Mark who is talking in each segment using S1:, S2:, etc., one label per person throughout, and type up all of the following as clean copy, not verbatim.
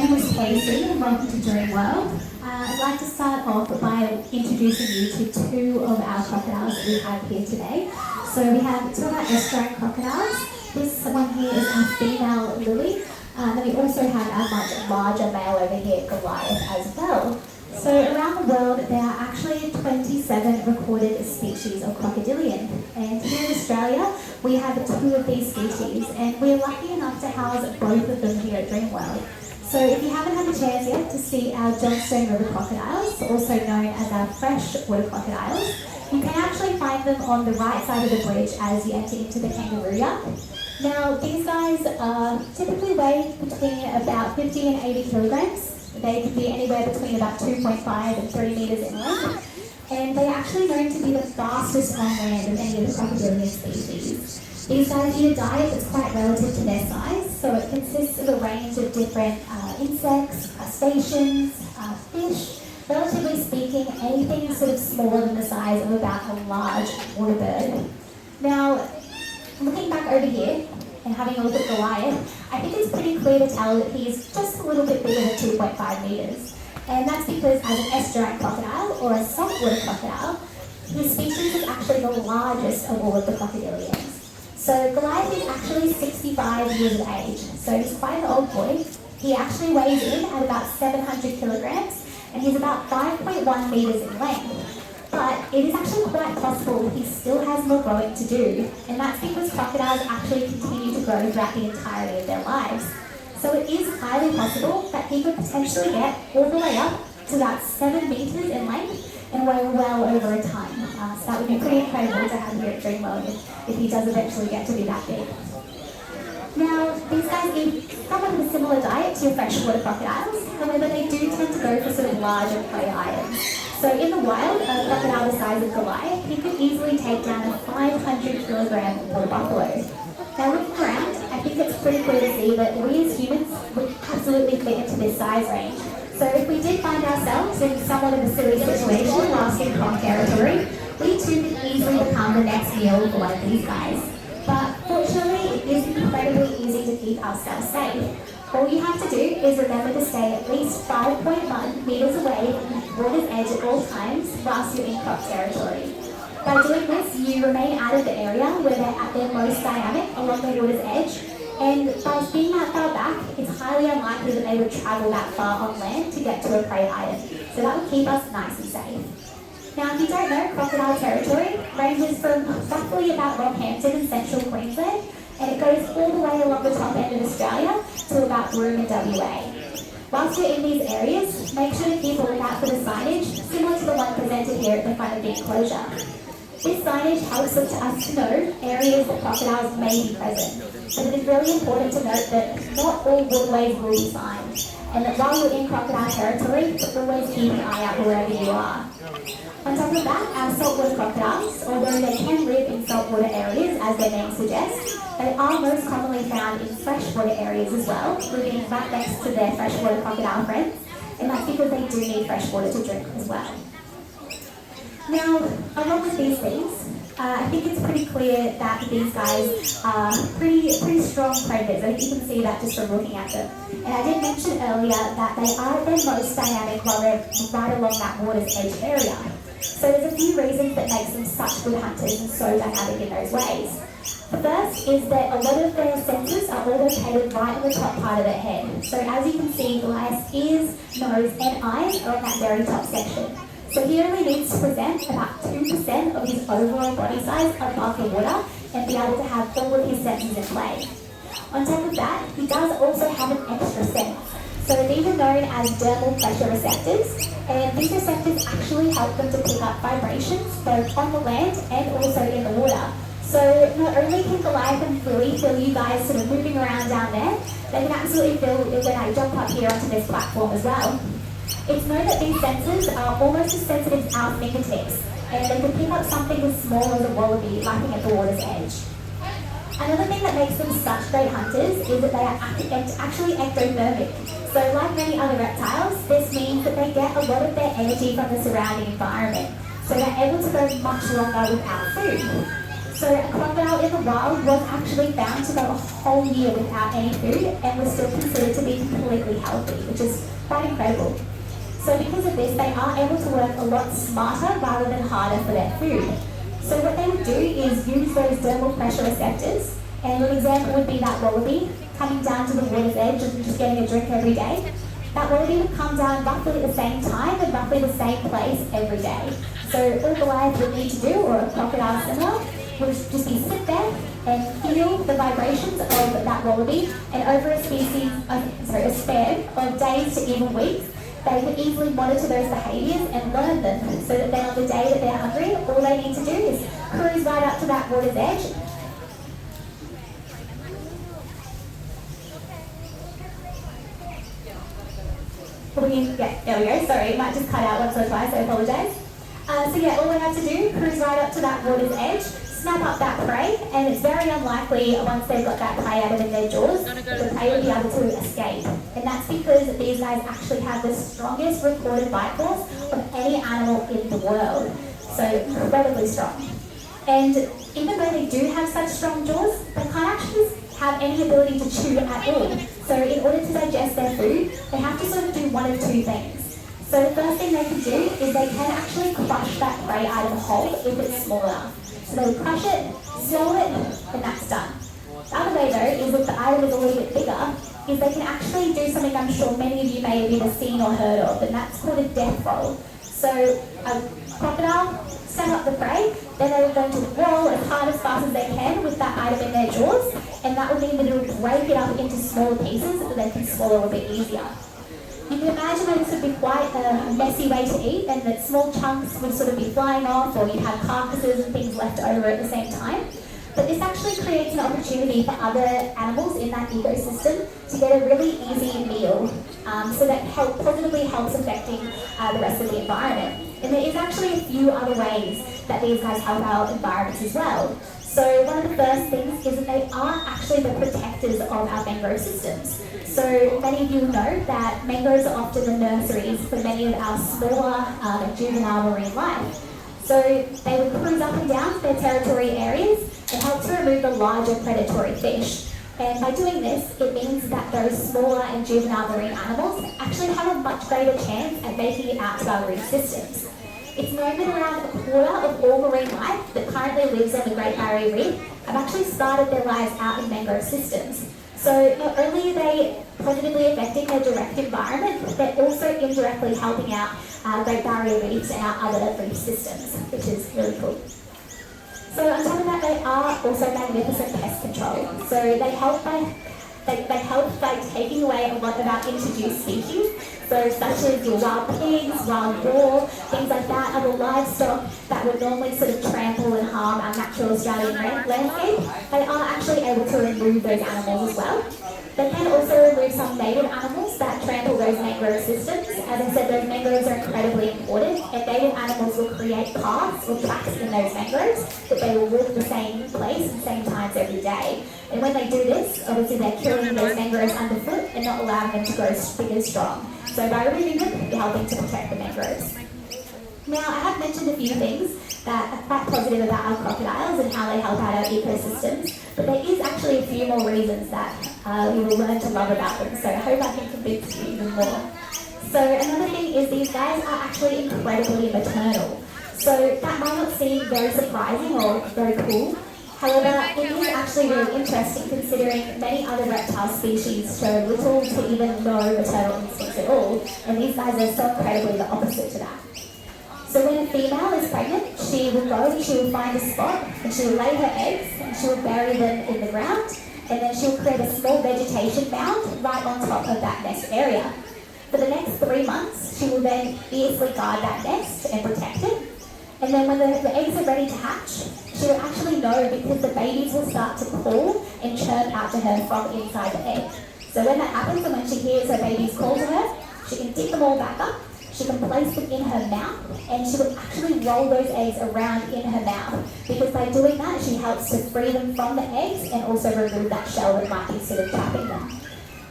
S1: name is Casey and welcome to Dreamworld. I'd like to start off by introducing you to two of our crocodiles that we have here today. So we have two of our estuarine crocodiles. This one here is our female Lily. Then we also have our much larger male over here, Goliath, as well. So around the world there are actually 27 recorded species of crocodilian, and here in Australia we have two of these species, and we're lucky enough to house both of them here at Dreamworld. So if you haven't had the chance yet to see our Johnstone River crocodiles, also known as our freshwater crocodiles, you can actually find them on the right side of the bridge as you enter into the kangaroo yard. Now these guys typically weigh between about 50 and 80 kilograms. They can be anywhere between about 2.5 and 3 metres in length, and they're actually known to be the fastest on land of any of the crocodilian species. These guys eat a diet that's quite relative to their size, so it consists of a range of different insects, crustaceans, fish. Relatively speaking, anything sort of smaller than the size of about a large water bird. Now, looking back over here, and having a look at Goliath, I think it's pretty clear to tell that he's just a little bit bigger than 2.5 metres. And that's because as an estuarine crocodile, or a saltwater crocodile, his species is actually the largest of all of the crocodilians. So Goliath is actually 65 years of age, so he's quite an old boy. He actually weighs in at about 700 kilograms, and he's about 5.1 metres in length. But it is actually quite possible he still has more growing to do, and that's because crocodiles actually continue to grow throughout the entirety of their lives. So it is highly possible that he could potentially get all the way up to about 7 metres in length and weigh well over a ton. So that would be pretty incredible to have here at Dreamworld if he does eventually get to be that big. Now, these guys eat somewhat of a similar diet to your freshwater crocodiles, however they do tend to go for sort of larger prey items. So in the wild, a crocodile the size of Goliath, he could easily take down a 500 kilogram water buffalo. Now looking around, I think it's pretty clear to see that we as humans would absolutely fit into this size range. So if we did find ourselves in somewhat of a silly situation whilst in croc territory, we too could easily become the next meal for one of these guys. But fortunately, it is incredibly easy to keep ourselves safe. All you have to do is remember to stay at least 5.1 metres away from the water's edge at all times whilst you're in croc territory. By doing this, you remain out of the area where they're at their most dynamic along the water's edge, and by being that far back, it's highly unlikely that they would travel that far on land to get to a prey item, so that would keep us nice and safe. Now, if you don't know, crocodile territory ranges from roughly about Rockhampton in central Queensland, and it goes all the way along the top end of Australia to about Broome in WA. Whilst you're in these areas, make sure to keep a lookout for the signage, similar to the one presented here at the front of the enclosure. This signage helps us to know areas that crocodiles may be present, but it is really important to note that not all waterways will be signed, and that while you're in crocodile territory, always keep an eye out wherever you are. On top of that, our saltwater crocodiles, although they can live in saltwater areas, as their name suggests, they are most commonly found in freshwater areas as well, living right next to their freshwater crocodile friends, and that's because they do need fresh water to drink as well. Now, along with these things, I think it's pretty clear that these guys are pretty strong predators. I think you can see that just from looking at them. And I did mention earlier that they are at their most dynamic while they're right along that water's edge area. So there's a few reasons that makes them such good hunters and so dynamic in those ways. The first is that a lot of their senses are all located right on the top part of their head. So as you can see, Goliath's ears, nose and eyes are on that very top section. So he only needs to present about 2% of his overall body size above the water and be able to have all of his senses in play. On top of that, he does also have an extra sense. So these are known as dermal pressure receptors, and these receptors actually help them to pick up vibrations both on the land and also in the water. So not only can Goliath and Lily feel you guys sort of moving around down there, they can absolutely feel it when I jump up here onto this platform as well. It's known that these sensors are almost as sensitive as our fingertips, and they can pick up something as small as a wallaby lapping at the water's edge. Another thing that makes them such great hunters is that they are actually ectothermic. So like many other reptiles, this means that they get a lot of their energy from the surrounding environment. So they're able to go much longer without food. So a crocodile in the wild was actually found to go a whole year without any food and was still considered to be completely healthy, which is quite incredible. So because of this, they are able to work a lot smarter rather than harder for their food. So what they would do is use those dermal pressure receptors, and an example would be that wallaby coming down to the water's edge and just getting a drink every day. That wallaby would come down roughly at the same time and roughly the same place every day. So all the lions would need to do, or a crocodile similar, would just be sit there and feel the vibrations of that wallaby, and over a span of days to even weeks, they could easily monitor those behaviours and learn them, so that then on the day that they're hungry, all they need to do is cruise right up to that water's edge. There we go, sorry, it might just cut out once or twice, I apologise. All they have to do, cruise right up to that water's edge, snap up that prey, and it's very unlikely once they've got that prey out of their jaws that the prey will be able to escape. And that's because these guys actually have the strongest recorded bite force of any animal in the world. So incredibly strong. And even though they do have such strong jaws, they can't actually have any ability to chew at all. So in order to digest their food, they have to sort of do one of two things. So the first thing they can do is they can actually crush that prey item whole if it's small enough. So they would crush it, swallow it, and that's done. The other way though is if the item is a little bit bigger, is they can actually do something I'm sure many of you may have either seen or heard of, and that's called a death roll. So a crocodile set up the prey, then they are going to roll as hard as fast as they can with that item in their jaws, and that will mean that it will break it up into smaller pieces so that they can swallow a bit easier. You can imagine that this would be quite a messy way to eat, and that small chunks would sort of be flying off, or you'd have carcasses and things left over at the same time. But this actually creates an opportunity for other animals in that ecosystem to get a really easy meal, so that positively helps affecting the rest of the environment. And there is actually a few other ways that these guys help our environments as well. So one of the first things is that they are actually the protectors of our mangrove systems. So many of you know that mangroves are often the nurseries for many of our smaller and juvenile marine life. So they would cruise up and down their territory areas and help to remove the larger predatory fish. And by doing this, it means that those smaller and juvenile marine animals actually have a much greater chance at making it out to our reef systems. It's known that around a quarter of all marine life that currently lives on the Great Barrier Reef have actually started their lives out in mangrove systems. So not only are they positively affecting their direct environment, they're also indirectly helping out Great Barrier Reefs and our other reef systems, which is really cool. So on top of that, they are also magnificent pest control. So they help by taking away a lot of our introduced species. So such as your wild pigs, wild boar, things like that, other livestock that would normally sort of trample and harm our natural Australian landscape. They are actually able to remove those animals as well. They can also remove some native animals that trample those mangrove systems. As I said, those mangroves are incredibly important, and native animals will create paths or tracks in those mangroves that they will walk the same place and same times every day. And when they do this, obviously they're killing those mangroves underfoot and not allowing them to grow big and strong. So by removing them, you're helping to protect the mangroves. Now, I have mentioned a few things that are quite positive about our crocodiles and how they help out our ecosystems, but there is actually a few more reasons that we will learn to love about them, so I hope I can convince you even more. So another thing is these guys are actually incredibly maternal. So that might not seem very surprising or very cool. However, it is actually really interesting considering many other reptile species show little to even no maternal instincts at all, and these guys are so incredibly the opposite to that. So when a female is pregnant, she will go and she will find a spot and she will lay her eggs and she will bury them in the ground, and then she will create a small vegetation mound right on top of that nest area. For the next 3 months, she will then fiercely guard that nest and protect it. And then when the eggs are ready to hatch, she will actually know because the babies will start to call and chirp out to her from inside the egg. So when that happens and when she hears her babies call to her, she can dig them all back up, she can place them in her mouth, and she will actually roll those eggs around in her mouth, because by doing that she helps to free them from the eggs and also remove that shell that might be sort of trapping them.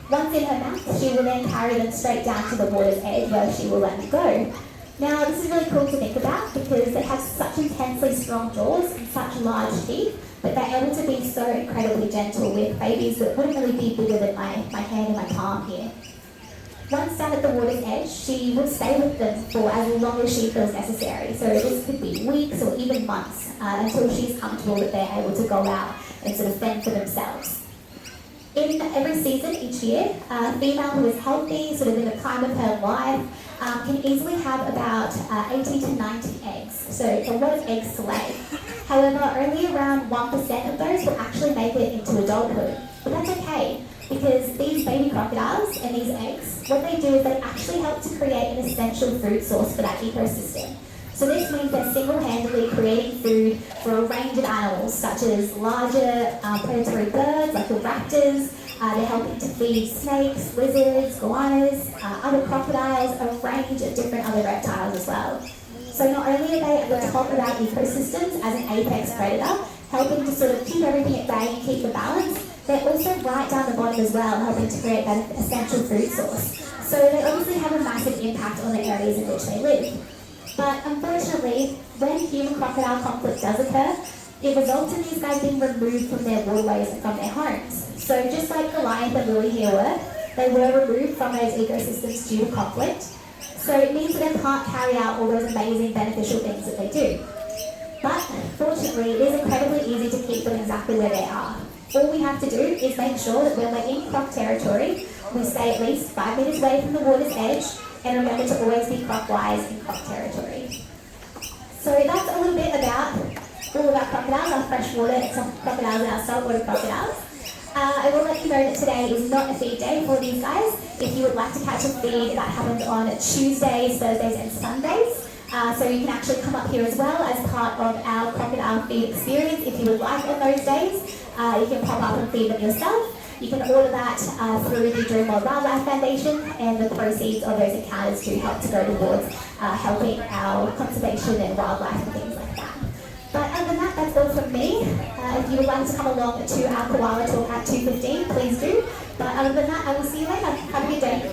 S1: Once in her mouth, she will then carry them straight down to the water's edge where she will let them go. Now, this is really cool to think about because they have such intensely strong jaws and such large teeth, but they're able to be so incredibly gentle with babies that wouldn't really be bigger than my hand and my palm here. Once down at the water's edge, she would stay with them for as long as she feels necessary. So this could be weeks or even months until she's comfortable that they're able to go out and sort of fend for themselves. In every season each year, a female who is healthy, sort of in the prime of her life, can easily have about 80 to 90 eggs. So it's a lot of eggs to lay. However, only around 1% of those will actually make it into adulthood. But that's okay, because these baby crocodiles and these eggs, what they do is they actually help to create an essential food source for that ecosystem. So this means they're single-handedly creating food for a range of animals, such as larger predatory birds like the raptors. They're helping to feed snakes, lizards, goannas, other crocodiles, a range of different other reptiles as well. So not only are they at the top of our ecosystems as an apex predator, helping to sort of keep everything at bay and keep the balance, they're also right down the bottom as well, helping to create that essential food source. So they obviously have a massive impact on the areas in which they live. But unfortunately, when human-crocodile conflict does occur, it results in these guys being removed from their waterways and from their homes. So just like Goliath and Lily here were, they were removed from those ecosystems due to conflict. So it means that they can't carry out all those amazing beneficial things that they do. But fortunately, it is incredibly easy to keep them exactly where they are. All we have to do is make sure that when we're in croc territory, we stay at least 5 meters away from the water's edge, and remember to always be croc-wise in croc territory. So that's a little bit about all of our crocodiles, our freshwater crocodiles and our saltwater crocodiles. I will let you know that today is not a feed day for these guys. If you would like to catch a feed, that happens on Tuesdays, Thursdays and Sundays. So you can actually come up here as well as part of our crocodile feed experience if you would like on those days. You can pop up and feed them yourself. You can order that through the Dreamworld Wildlife Foundation, and the proceeds of those encounters do help to go towards helping our conservation and wildlife and things like that. But other than that, that's all from me. If you would like to come along to our koala talk at 2:15, please do. But other than that, I will see you later. Have a good day.